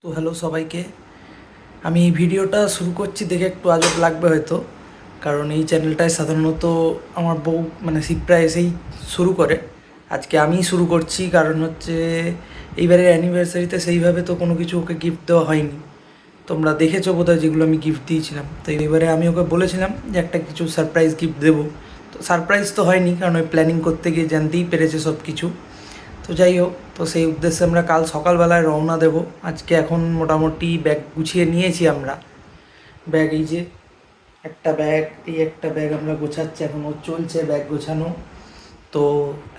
তো হ্যালো সবাইকে, আমি এই ভিডিওটা শুরু করছি দেখে একটু আজব লাগবে হয়তো, কারণ এই চ্যানেলটায় সাধারণত আমার বউ মানে শিবরা এসেই শুরু করে। আজকে আমিই শুরু করছি, কারণ হচ্ছে এইবারের অ্যানিভার্সারিতে সেইভাবে তো কোনো কিছু ওকে গিফট দেওয়া হয়নি। তোমরা দেখেছো বোধহয় যেগুলো আমি গিফট দিয়েছিলাম, তো এবারে আমি ওকে বলেছিলাম যে একটা কিছু সারপ্রাইজ গিফট দেবো। তো সারপ্রাইজ তো হয়নি, কারণ ওই প্ল্যানিং করতে গিয়ে জানতেই পেরেছে সব কিছু। তো যাই হোক, তো সেই উদ্দেশ্যে আমরা কাল সকালবেলায় রওনা দেব। আজকে এখন মোটামুটি ব্যাগ গুছিয়ে নিয়েছি আমরা। ব্যাগ এই যে একটা ব্যাগ, এই একটা ব্যাগ আমরা গোছাচ্ছি, এখন ও চলছে ব্যাগ গোছানো। তো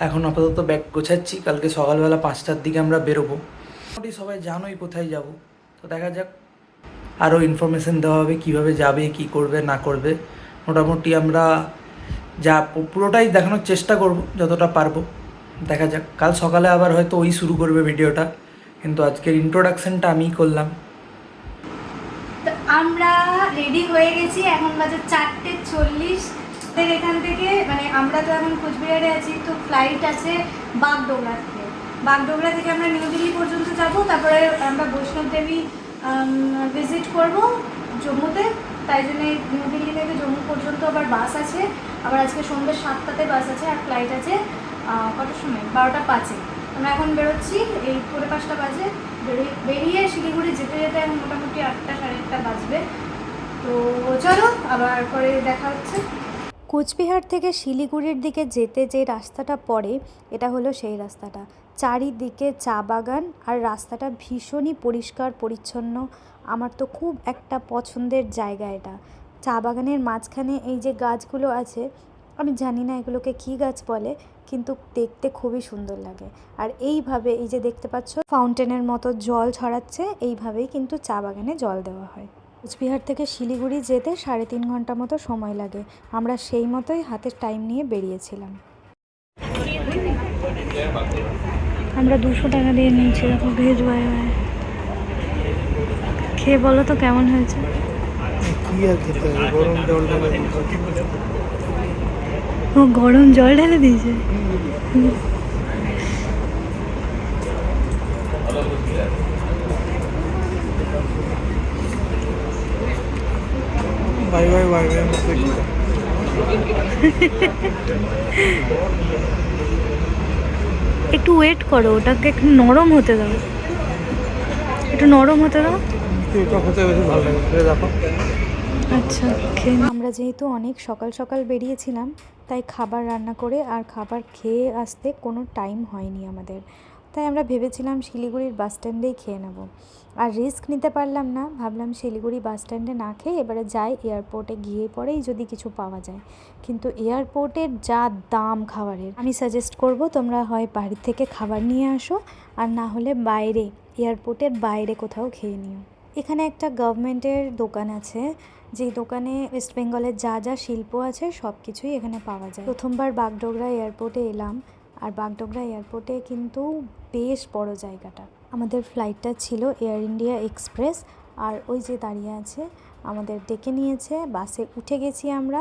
এখন আপাতত ব্যাগ গোছাচ্ছি, কালকে সকালবেলা 5টার দিকে আমরা বেরোবো। মোটামুটি সবাই জানোই কোথায় যাব, তো দেখা যাক আরও ইনফরমেশন দেওয়া হবে কীভাবে যাবে, কী করবে না করবে। মোটামুটি আমরা যা পুরোটাই দেখানোর চেষ্টা করব যতটা পারবো। দেখা যাক, কাল সকালে আবার হয়তো ওই শুরু করবে ভিডিওটা, কিন্তু আজকের ইন্ট্রোডাকশনটা আমিই করলাম। তো আমরা রেডি হয়ে গেছি, এখন বাজে 4:40। এখান থেকে মানে আমরা তো এখন কোচবিহারে আছি, তো ফ্লাইট আছে বাগডোগরা থেকে। বাগডোগরা থেকে আমরা নিউ দিল্লি পর্যন্ত যাব, তারপরে আমরা বৈষ্ণব দেবী ভিজিট করব জম্মুতে। তাই জন্য নিউ দিল্লি থেকে জম্মু পর্যন্ত আবার বাস আছে। আবার আজকে সন্ধ্যে 7টাতে বাস আছে, আর ফ্লাইট আছে কটার সময়? 12টা 5-এ। আমরা এখন বেরোচ্ছি, এই 4:45 বাজে। বেরিয়ে শিলিগুড়ি যেতে যেতে এখন মোটামুটি 8টা 8:30 বাজবে। তো চলো আবার পরে দেখা হচ্ছে। কোচবিহার থেকে শিলিগুড়ির দিকে যেতে যে রাস্তাটা পড়ে, এটা হলো সেই রাস্তাটা। চারিদিকে চা বাগান, আর রাস্তাটা ভীষণই পরিষ্কার পরিচ্ছন্ন। আমার তো খুব একটা পছন্দের জায়গা এটা। চা বাগানের মাঝখানে এই যে গাছগুলো আছে, আমি জানি না এগুলোকে কী গাছ বলে, কিন্তু দেখতে খুবই সুন্দর লাগে। আর এইভাবে এই যে দেখতে পাচ্ছ ফাউন্টেনের মতো জল ছড়াচ্ছে, এইভাবেই কিন্তু চা বাগানে জল দেওয়া হয়। কোচবিহার থেকে শিলিগুড়ি যেতে 3.5 ঘন্টা মতো সময় লাগে। আমরা সেই মতোই হাতের টাইম নিয়ে বেরিয়েছিলাম। আমরা 200 টাকা দিয়ে নিয়েছি, দেখো ভেজ বাই বাই। খেয়ে বলো তো কেমন হয়েছে। ও গরম জল ঢেলে দিয়েছে। Bye bye bye bye. একটু ওয়েট করো, ওটাকে একটু নরম হতে দাও, একটু নরম হতে দাও। ভালো লাগে দেখো। আচ্ছা, আমরা যেহেতু অনেক সকাল সকাল বেরিয়েছিলাম, তাই খাবার রান্না করে আর খাবার খেয়ে আসতে কোনো টাইম হয়নি আমাদের। তাই আমরা ভেবেছিলাম শিলিগুড়ির বাস স্ট্যান্ডেই খেয়ে নেব। আর রিস্ক নিতে পারলাম না, ভাবলাম শিলিগুড়ি বাস স্ট্যান্ডে না খেয়ে এবারে যাই এয়ারপোর্টে, গিয়ে পরেই যদি কিছু পাওয়া যায়। কিন্তু এয়ারপোর্টের যা দাম খাবারের, আমি সাজেস্ট করব তোমরা হয় বাড়ি থেকে খাবার নিয়ে আসো, আর না হলে বাইরে এয়ারপোর্টের বাইরে কোথাও খেয়ে নিও। এখানে একটা গভর্নমেন্টের দোকান আছে, যেই দোকানে ওয়েস্ট বেঙ্গলের যা যা শিল্প আছে সব কিছুই এখানে পাওয়া যায়। প্রথমবার বাগডোগরা এয়ারপোর্টে এলাম, আর বাগডোগরা এয়ারপোর্টে কিন্তু বেশ বড় জায়গাটা। আমাদের ফ্লাইটটা ছিল এয়ার ইন্ডিয়া এক্সপ্রেস, আর ওই যে দাঁড়িয়ে আছে আমাদের ডেকে নিয়েছে। বাসে উঠে গেছি আমরা,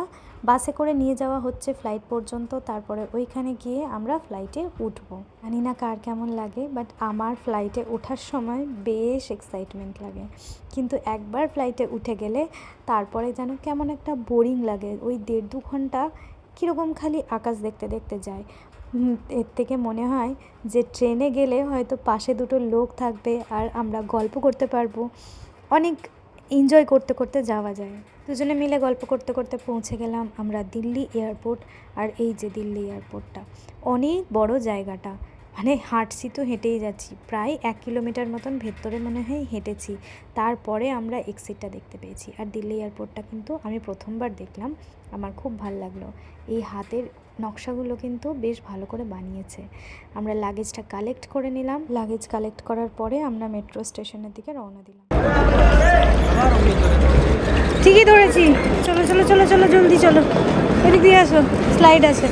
বাসে করে নিয়ে যাওয়া হচ্ছে ফ্লাইট পর্যন্ত, তারপরে ওইখানে গিয়ে আমরা ফ্লাইটে উঠবো। জানি না কার কেমন লাগে, বাট আমার ফ্লাইটে ওঠার সময় বেশ এক্সাইটমেন্ট লাগে। কিন্তু একবার ফ্লাইটে উঠে গেলে তারপরে যেন কেমন একটা বোরিং লাগে। ওই 1.5-2 ঘন্টা কীরকম খালি আকাশ দেখতে দেখতে যায়। এর থেকে মনে হয় যে ট্রেনে গেলে হয়তো পাশে দুটো লোক থাকবে, আর আমরা গল্প করতে পারবো। অনেক এনজয় করতে করতে যাওয়া যায়। দুজনে মিলে গল্প করতে করতে পৌঁছে গেলাম আমরা দিল্লি এয়ারপোর্ট। আর এই যে দিল্লি এয়ারপোর্টটা অনেক বড় জায়গাটা, মানে হাঁটছি তো হেঁটেই যাচ্ছি, প্রায় 1 কিলোমিটার মতন ভেতরে মনে হয় হেঁটেছি। তারপরে আমরা এক্সিটটা দেখতে পেয়েছি। আর দিল্লি এয়ারপোর্টটা কিন্তু আমি প্রথমবার দেখলাম, আমার খুব ভালো লাগলো। এই হাতের নকশাগুলো কিন্তু বেশ ভালো করে বানিয়েছে। আমরা লাগেজটা কালেক্ট করে নিলাম। লাগেজ কালেক্ট করার পরে আমরা মেট্রো স্টেশনের দিকে রওনা দিলাম। ঠিকই ধরেছি, চলো চলো চলো চলো জলদি চলো, এদিক দিয়ে আসো, স্লাইড আছে।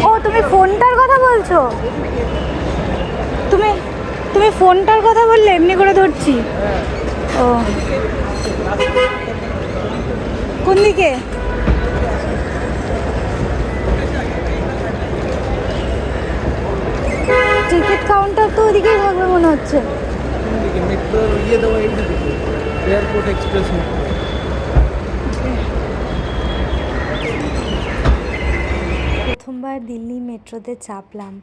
ও তুমি ফোনটার কথা বলছো? তুমি ফোনটার কথা বললে, এমনি করে ধরছি। ও কোন দিকে? ওদিকেই থাকবে মনে হচ্ছে। মেট্রো ইয়ে দেওয়া এইদিকে এয়ারপোর্ট এক্সপ্রেস মেট্রো। প্রথমবার দিল্লি মেট্রোতে চাপলাম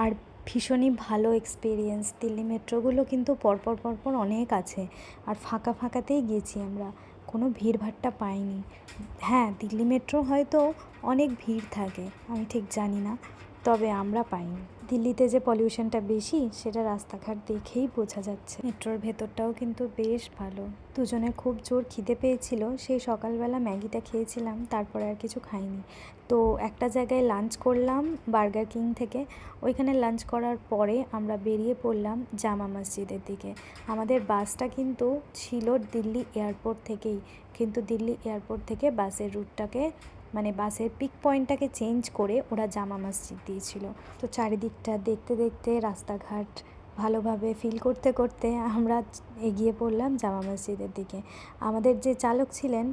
আর ভীষণই ভালো এক্সপিরিয়েন্স। দিল্লি মেট্রোগুলো কিন্তু পরপর পরপর অনেক আছে আর ফাঁকা ফাঁকাতেই গেছি আমরা, কোনো ভিড়ভাট্টা পাইনি। হ্যাঁ, দিল্লি মেট্রো হয়তো অনেক ভিড় থাকে, আমি ঠিক জানি না, তবে আমরা পাইনি। দিল্লিতে যে পলিউশনটা বেশি সেটা রাস্তাঘাট দেখেই বোঝা যাচ্ছে। মেট্রোর ভেতরটাও কিন্তু বেশ ভালো। দুজনের খুব জোর খিদে পেয়েছিল, সেই সকালবেলা ম্যাগিটা খেয়েছিলাম, তারপরে আর কিছু খাইনি। তো একটা জায়গায় লাঞ্চ করলাম বার্গার কিং থেকে। ওইখানে লাঞ্চ করার পরে আমরা বেরিয়ে পড়লাম জামা মসজিদের দিকে। আমাদের বাসটা কিন্তু ছিল দিল্লি এয়ারপোর্ট থেকেই, কিন্তু দিল্লি এয়ারপোর্ট থেকে বাসের রুটটাকে মানে বাসের পিক পয়েন্টটাকে চেঞ্জ করে ওরা জামা মসজিদ দিয়েছিল। তো চারিদিকটা দেখতে দেখতে রাস্তাঘাট ভালোভাবে ফিল করতে করতে আমরা এগিয়ে পড়লাম জামা মসজিদের দিকে। আমাদের যে চালক ছিলেন,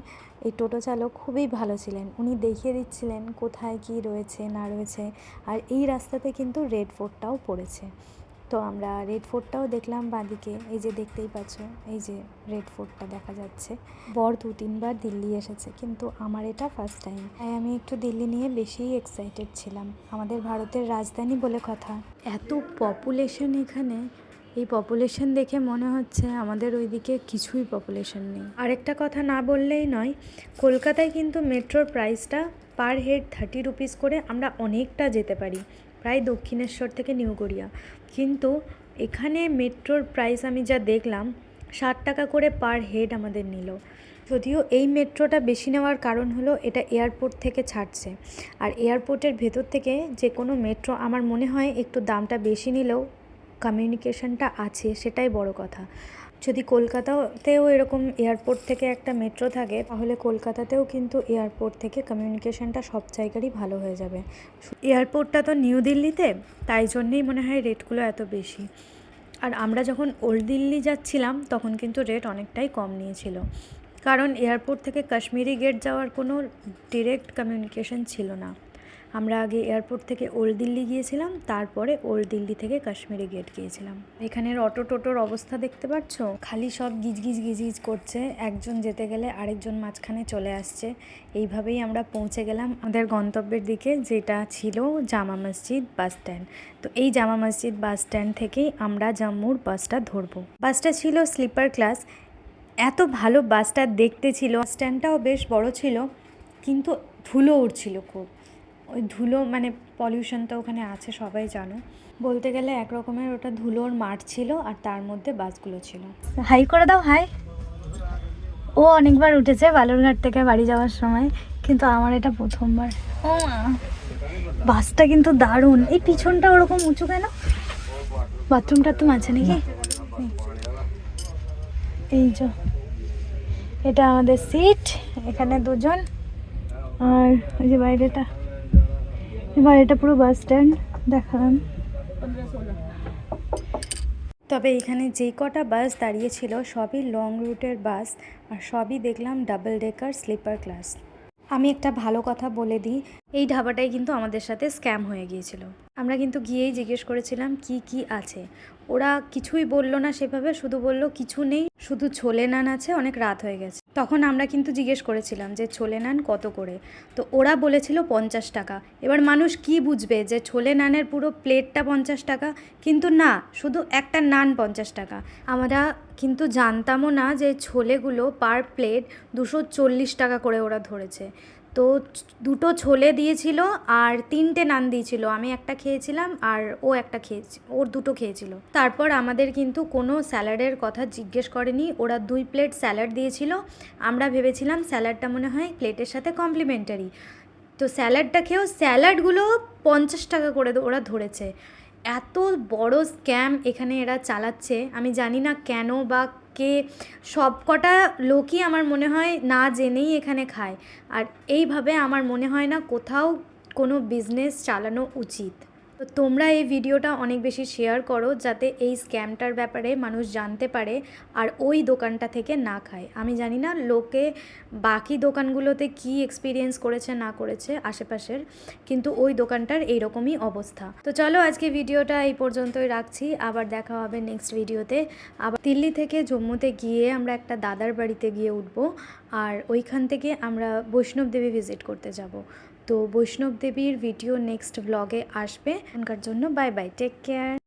এই টোটো চালক খুবই ভালো ছিলেন, উনি দেখিয়ে দিচ্ছিলেন কোথায় কি রয়েছে না রয়েছে। আর এই রাস্তাতে কিন্তু রেড ফোর্টটাও পড়েছে। তো আমরা রেড ফোর্টটাও দেখলাম বাঁদিকে, এই যে দেখতেই পাচ্ছ, এই যে রেড ফোর্টটা দেখা যাচ্ছে। বর 2-3 বার দিল্লি এসেছে, কিন্তু আমার এটা ফার্স্ট টাইম, তাই আমি একটু দিল্লি নিয়ে বেশিই এক্সাইটেড ছিলাম। আমাদের ভারতের রাজধানী বলে কথা। এত পপুলেশন এখানে, এই পপুলেশন দেখে মনে হচ্ছে আমাদের ওইদিকে কিছুই পপুলেশন নেই। আরেকটা কথা না বললেই নয়, কলকাতায় কিন্তু মেট্রোর প্রাইসটা পার হেড 30 রুপিস করে আমরা অনেকটা যেতে পারি, প্রায় দক্ষিণেশ্বর থেকে নিউ গড়িয়া। কিন্তু এখানে মেট্রোর প্রাইস আমি যা দেখলাম 60 টাকা করে পার হেড আমাদের নিল। যদিও এই মেট্রোটা বেশি নেওয়ার কারণ হলো এটা এয়ারপোর্ট থেকে ছাড়ছে, আর এয়ারপোর্টের ভেতর থেকে যে কোনো মেট্রো আমার মনে হয় একটু দামটা বেশি নিলেও কমিউনিকেশনটা আছে, সেটাই বড় কথা। যদি কলকাতাতেও এরকম এয়ারপোর্ট থেকে একটা মেট্রো থাকে, তাহলে কলকাতাতেও কিন্তু এয়ারপোর্ট থেকে কমিউনিকেশনটা সব জায়গারই ভালো হয়ে যাবে। এয়ারপোর্টটা তো নিউ দিল্লিতে, তাই জন্যেই মনে হয় রেটগুলো এত বেশি। আর আমরা যখন ওল্ড দিল্লি যাচ্ছিলাম তখন কিন্তু রেট অনেকটাই কম নিয়েছিল, কারণ এয়ারপোর্ট থেকে কাশ্মীরি গেট যাওয়ার কোনো ডিরেক্ট কমিউনিকেশন ছিল না। আমরা আগে এয়ারপোর্ট থেকে ওল্ড দিল্লি গিয়েছিলাম, তারপরে ওল্ড দিল্লি থেকে কাশ্মীরি গেট গিয়েছিলাম। এখানের অটো টোটোর অবস্থা দেখতে পাচ্ছ, খালি সব গিজগিজ গিজগিজ করছে, একজন যেতে গেলে আরেকজন মাঝখানে চলে আসছে। এইভাবেই আমরা পৌঁছে গেলাম আমাদের গন্তব্যের দিকে, যেটা ছিল জামা মসজিদ বাস স্ট্যান্ড। তো এই জামা মসজিদ বাস স্ট্যান্ড থেকেই আমরা জম্মুর বাসটা ধরবো। বাসটা ছিল স্লিপার ক্লাস, এত ভালো বাসটা দেখতে ছিল। স্ট্যান্ডটাও বেশ বড় ছিল, কিন্তু ধুলো উঠছিল খুব। ওই ধুলো মানে পলিউশন তো ওখানে আছে সবাই জানো, বলতে গেলে এক রকমের ওটা ধুলোর মাঠ ছিল, আর তার মধ্যে বাসগুলো ছিল। হাই করে দাও, হাই। ও অনেকবার উঠেছে বালুরঘাট থেকে বাড়ি যাওয়ার সময়, কিন্তু আমার এটা প্রথমবার। ও বাসটা কিন্তু দারুণ। এই পিছনটা ওরকম উঁচু কেন? বাথরুমটা তো আছে নাকি? এই যে এটা আমাদের সিট, এখানে দুজন, আর ওই যে বাইরেটা পুরো বাস স্ট্যান্ড দেখালাম। তবে এখানে যেই কটা বাস দাঁড়িয়েছিল সবই লং রুটের বাস, আর সবই দেখলাম ডাবল ডেকার স্লিপার ক্লাস। আমি একটা ভালো কথা বলে দিই, এই ধাবাটাই কিন্তু আমাদের সাথে স্ক্যাম হয়ে গিয়েছিল। আমরা কিন্তু গিয়েই জিজ্ঞেস করেছিলাম কি কি আছে, ওরা কিছুই বললো না সেভাবে, শুধু বললো কিছু নেই, শুধু ছোলে নান আছে, অনেক রাত হয়ে গেছে। তখন আমরা কিন্তু জিজ্ঞেস করেছিলাম যে ছোলে নান কত করে, তো ওরা বলেছিল 50 টাকা। এবার মানুষ কি বুঝবে যে ছোলে নানের পুরো প্লেটটা 50 টাকা, কিন্তু না, শুধু একটা নান 50 টাকা। আমরা কিন্তু জানতামও না যে ছোলেগুলো পার প্লেট 240 টাকা করে ওরা ধরেছে। তো 2টো ছোলে দিয়েছিল আর 3টে নান দিয়েছিল, আমি একটা খেয়েছিলাম আর ও একটা খেয়েছি, ওর 2টো খেয়েছিল। তারপর আমাদের কিন্তু কোনো স্যালাডের কথা জিজ্ঞেস করেনি, ওরা 2 প্লেট স্যালাড দিয়েছিল। আমরা ভেবেছিলাম স্যালাডটা মনে হয় প্লেটের সাথে কমপ্লিমেন্টারি, তো স্যালাডটা খেয়েও স্যালাডগুলো 50 টাকা করে ওরা ধরেছে। এত বড় স্ক্যাম এখানে এরা চালাচ্ছে, আমি জানি না কেন বা কে, সব কটা লোকই আমার মনে হয় না জেনেই এখানে খায়। আর এইভাবে আমার মনে হয় না কোথাও কোনো বিজনেস চালানো উচিত। তো তোমরা এই ভিডিওটা অনেক বেশি শেয়ার করো যাতে এই স্ক্যামটার ব্যাপারে মানুষ জানতে পারে আর ওই দোকানটা থেকে না খায়। আমি জানি না লোকে বাকি দোকানগুলোতে কি এক্সপিরিয়েন্স করেছে না করেছে আশেপাশের, কিন্তু ওই দোকানটার এইরকমই অবস্থা। তো চলো আজকে ভিডিওটা এই পর্যন্তই রাখছি, আবার দেখা হবে নেক্সট ভিডিওতে। আবার দিল্লি থেকে জম্মুতে গিয়ে আমরা একটা দাদার বাড়িতে গিয়ে উঠবো, আর ওইখান থেকে আমরা বৈষ্ণব দেবী ভিজিট করতে যাব। তো বৈষ্ণব দেবীর ভিডিও নেক্সট ব্লগে আসবে। এখনকার জন্য বাই বাই, টেক কেয়ার।